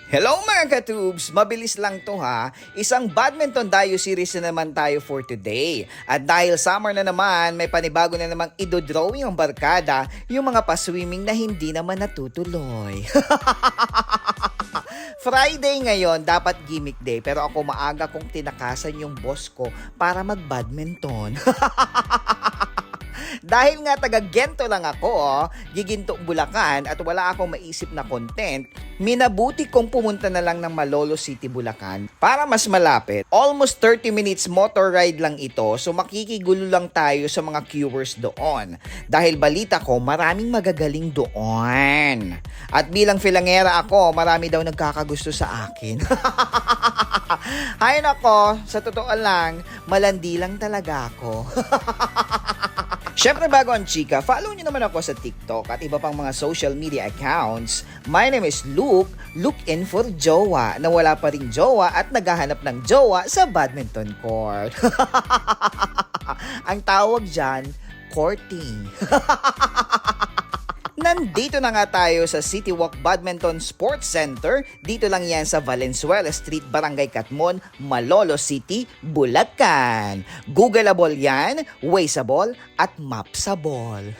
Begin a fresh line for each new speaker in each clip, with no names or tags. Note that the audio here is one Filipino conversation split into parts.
Hello mga katubes! Mabilis lang to ha. Isang badminton dayo series na naman tayo for today. At dahil summer na naman, may panibago na namang idodrawing ang barkada, yung mga paswimming na hindi naman natutuloy. Friday ngayon, dapat gimmick day, pero ako maaga kong tinakasan yung boss ko para mag-badminton. Dahil nga taga-Gento lang ako, giginto Bulacan at wala akong maisip na content, minabuti kong pumunta na lang ng Malolo City, Bulacan para mas malapit. Almost 30 minutes motor ride lang ito, so makikigulo lang tayo sa mga viewers doon. Dahil balita ko, maraming magagaling doon. At bilang filangera ako, marami daw nagkakagusto sa akin. Hay nako, sa totoo lang, malandi lang talaga ako. Syempre bago ang chika, follow nyo naman ako sa TikTok at iba pang mga social media accounts. My name is Luke, look in for jowa, na wala pa ring jowa at naghahanap ng jowa sa badminton court. Ang tawag dyan, courting. Nandito na nga tayo sa City Walk Badminton Sports Center. Dito lang yan sa Valenzuela Street, Barangay Catmon, Malolo City, Bulacan. Googleable yan, Wazeable at Mapsable.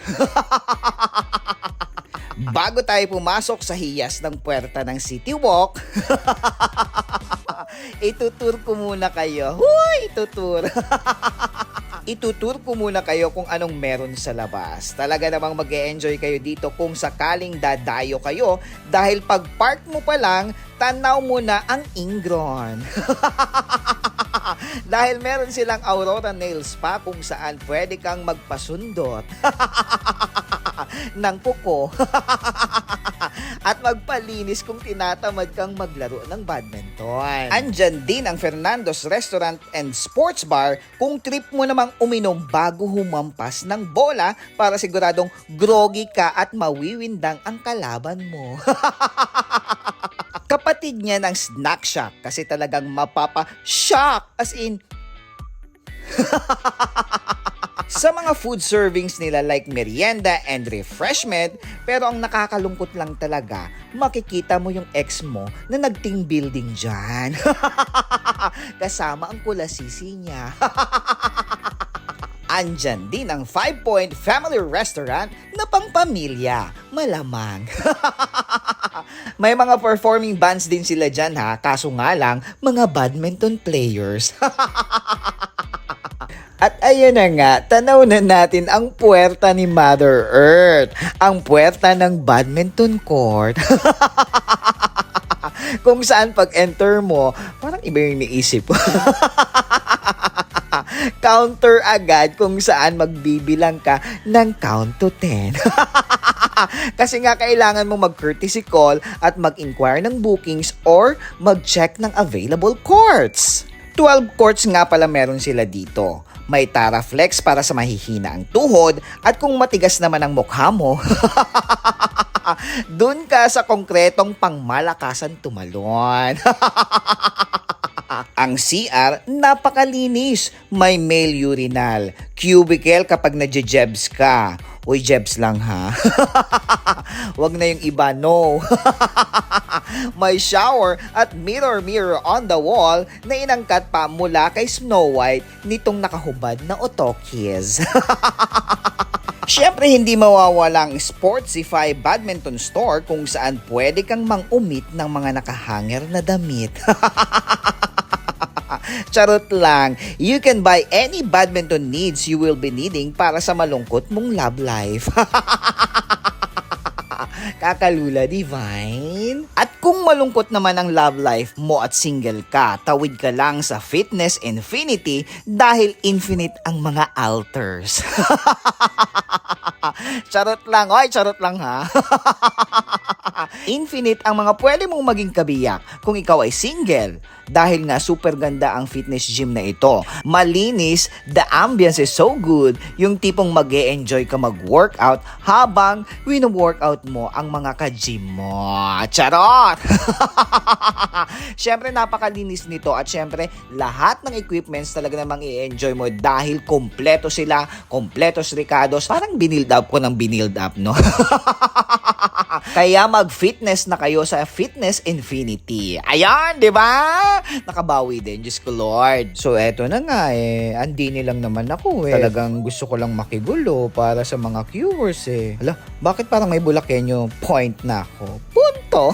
Bago tayo pumasok sa hiyas ng puwerta ng City Walk, itutur ko muna kayo. Huy, itutur. Itutur ko muna kayo kung anong meron sa labas. Talaga namang mag-e-enjoy kayo dito kung sakaling dadayo kayo dahil pag park mo pa lang, tanaw mo na ang Ingron. Dahil meron silang Aurora Nail Spa kung saan pwede kang magpasundot ng kuko at magpalinis kung tinatamad kang maglaro ng badminton. Andyan din ang Fernando's Restaurant and Sports Bar kung trip mo namang uminom bago humampas ng bola para siguradong groggy ka at mawiwindang ang kalaban mo. Kapatid niya ng Snack Shack kasi talagang mapapa-shock as in sa mga food servings nila like merienda and refreshment, pero ang nakakalungkot lang talaga, makikita mo yung ex mo na nag-team building dyan. Kasama ang kulasisi niya. Andyan din ang 5 Point Family Restaurant na pangpamilya. Malamang. May mga performing bands din sila dyan ha, kaso nga lang, mga badminton players. At ayan na nga, tanaw na natin ang puwerta ni Mother Earth. Ang puwerta ng badminton court. Kung saan pag-enter mo, parang iba yung iniisip. Counter agad kung saan magbibilang ka ng count to 10. Kasi nga kailangan mong mag-courtesy call at mag-inquire ng bookings or mag-check ng available courts. 12 courts nga pala meron sila dito. May Taraflex para sa mahihina ang tuhod at kung matigas naman ang mukha mo, dun ka sa konkretong pangmalakasan tumalon. Ang CR, napakalinis. May male urinal. Cubicle kapag nadje-jebs ka. Uy, jebs lang ha. Wag na yung iba, no. May shower at mirror on the wall na inangkat pa mula kay Snow White nitong nakahubad na Otokis. Siyempre, hindi mawawala ang Sportsify Badminton Store kung saan pwede kang mang-umit ng mga nakahanger na damit. Charot lang, you can buy any badminton needs you will be needing para sa malungkot mong love life. Kakalula, divine. At kung malungkot naman ang love life mo at single ka, tawid ka lang sa Fitness Infinity dahil infinite ang mga alters. Charot lang, oy, charot lang ha. Infinite ang mga pwede mong maging kabiyak kung ikaw ay single. Dahil nga super ganda ang fitness gym na ito. Malinis, the ambience is so good, yung tipong mag-e-enjoy ka mag-workout habang wino-workout mo ang mga ka-gym mo. Charot! Syempre napakalinis nito at syempre lahat ng equipments talaga namang i-enjoy mo dahil kompleto sila, kompletos Ricados. Parang binild up ko ng binild up, no? Kaya mag-fitness na kayo sa Fitness Infinity. Ayan, di ba? Nakabawi din, Diyos ko Lord. So eto na nga andini lang naman ako Talagang gusto ko lang makigulo para sa mga viewers Hala, bakit parang may bulakenyo point na ako? Punto!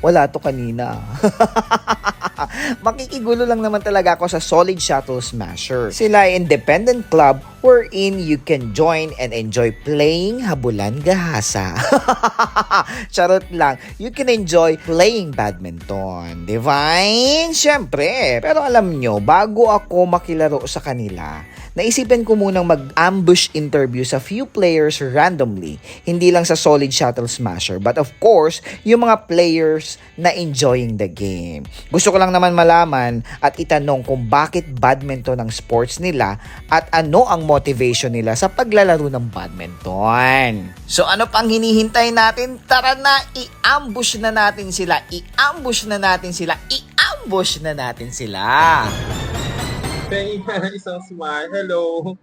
Wala to kanina. Makikigulo lang naman talaga ako sa Solid Shuttle Smasher. Sila ay independent club wherein you can join and enjoy playing habulan gahasa. Charot lang. You can enjoy playing badminton. Divine? Siyempre. Pero alam nyo, bago ako makilaro sa kanila, naisipan ko munang mag-ambush interview sa few players randomly. Hindi lang sa Solid Shuttle Smasher, but of course, yung mga players na enjoying the game. Gusto ko lang naman malaman at itanong kung bakit badminton ang sports nila at ano ang motivation nila sa paglalaro ng badminton. So ano pang hinihintay natin? Tara na, i-ambush na natin sila. I-ambush na natin sila. I-ambush na natin sila.
Hey, isang smile. Hello.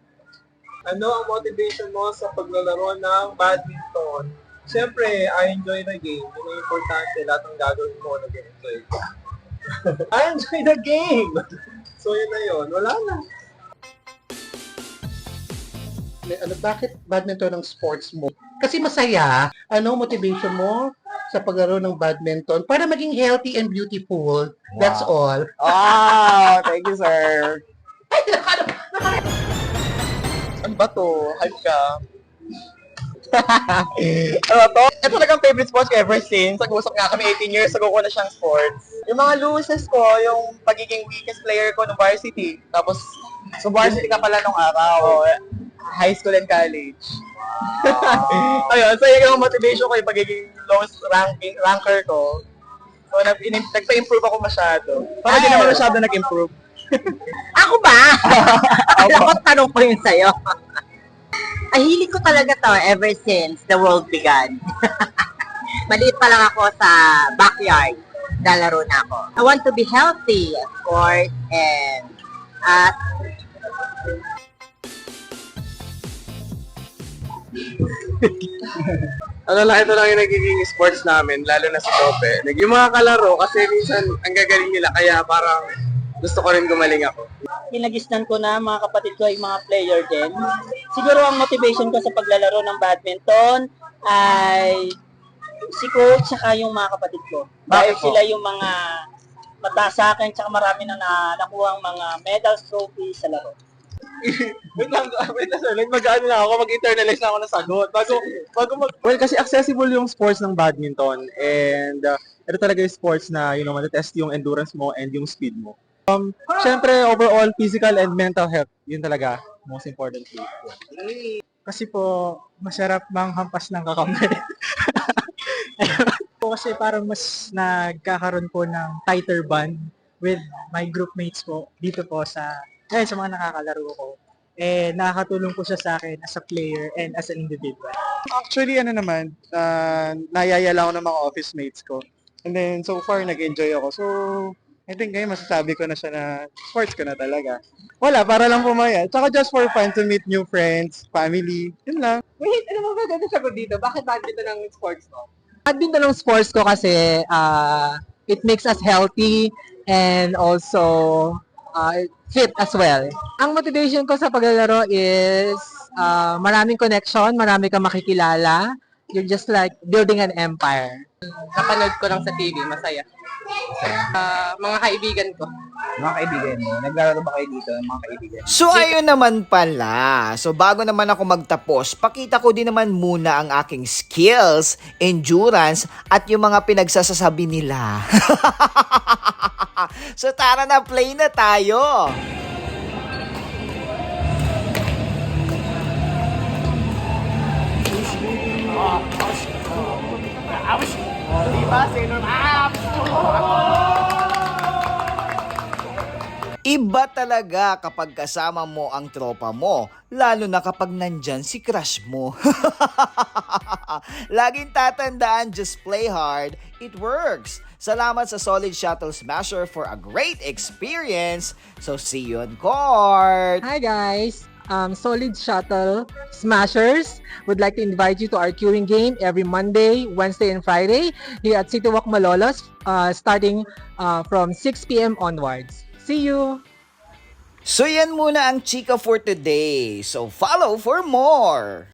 Ano ang motivation mo sa paglalaro ng badminton? Siyempre, I enjoy the game. Yun ang importante. Lahat ng gagawin mo, nag-enjoy ka. I enjoy the game! So, yun na yun. Wala na.
Bakit badminton ang sports mo? Kasi masaya. Ano motivation mo sa paglaro ng badminton para maging healthy and beautiful? That's all.
Oh, thank you, sir. Ano ba to? Hype ka? Ano to? Ito talagang favorite sports ko ever since. Nag-usap nga kami 18 years ago ko na siyang sports. Yung mga loses ko, yung pagiging weakest player ko ng varsity. Tapos, so varsity ka pala nung araw. High school and college. Ayun, so yung motivation ko yung pagiging lowest ranker ko. So, nagpa-improve ako masyado. Parang hindi naman masyado nag-improve.
Ako ba? Ako tanong ko yun sa'yo. Ay, hilig ko talaga to ever since the world began. Maliit pa lang ako sa backyard. Lalaro na ako. I want to be healthy, of course, and
Ito lang yung nagiging sports namin, lalo na sa Tope. Yung mga kalaro, kasi minsan ang gagaling nila, kaya parang gusto ko rin gumaling ako.
Kinagisnan ko na mga kapatid ko ay mga player din. Siguro ang motivation ko sa paglalaro ng badminton ay si coach saka yung mga kapatid ko. Dahil sila yung mga mataas sa akin tsaka marami na nakuha ang mga medals, trophies sa laro.
wait lang, sir. Mag-ano na ako, mag-internalize na ako ng sagot. Well, kasi accessible yung sports ng badminton and ito talaga yung sports na, matetest yung endurance mo and yung speed mo. Siyempre, overall, physical and mental health, yun talaga, most important thing.
Kasi po, masarap manghampas ng kakamay. Kasi parang mas nagkakaroon po ng tighter bond with my group mates po dito po sa mga nakakalaro ko. Nakakatulong po siya sa akin as a player and as an individual.
Actually, nayaya lang ako ng mga office mates ko. And then, so far, nag-enjoy ako. So, I think ngayon masasabi ko na siya na sports ko na talaga. Wala, para lang pumaya. Tsaka just for fun to meet new friends, family, yun lang.
Wait, ano ba maganda sagot dito? Bakit badminton ang sports ko? Badminton ang sports ko kasi it makes us healthy and also fit as well. Ang motivation ko sa paglalaro is maraming connection, marami kang makikilala. You're just like building an empire. Napanood ko lang sa TV, masaya. Mga kaibigan ko.
Mga kaibigan mo? Naglalaro ba kayo dito, mga kaibigan?
So ayun naman pala. So bago naman ako magtapos, pakita ko din naman muna ang aking skills, endurance, at yung mga pinagsasasabi nila. So tara na, play na tayo! Iba talaga kapag kasama mo ang tropa mo, lalo na kapag nandyan si crush mo. Laging tatandaan, just play hard, it works. Salamat sa Solid Shuttle Smasher for a great experience. So see you on court!
Hi guys! Solid Shuttle Smashers would like to invite you to our queuing game every Monday, Wednesday, and Friday here at City Walk Malolos, starting from 6 p.m. onwards. See you!
So yan muna ang chika for today. So follow for more!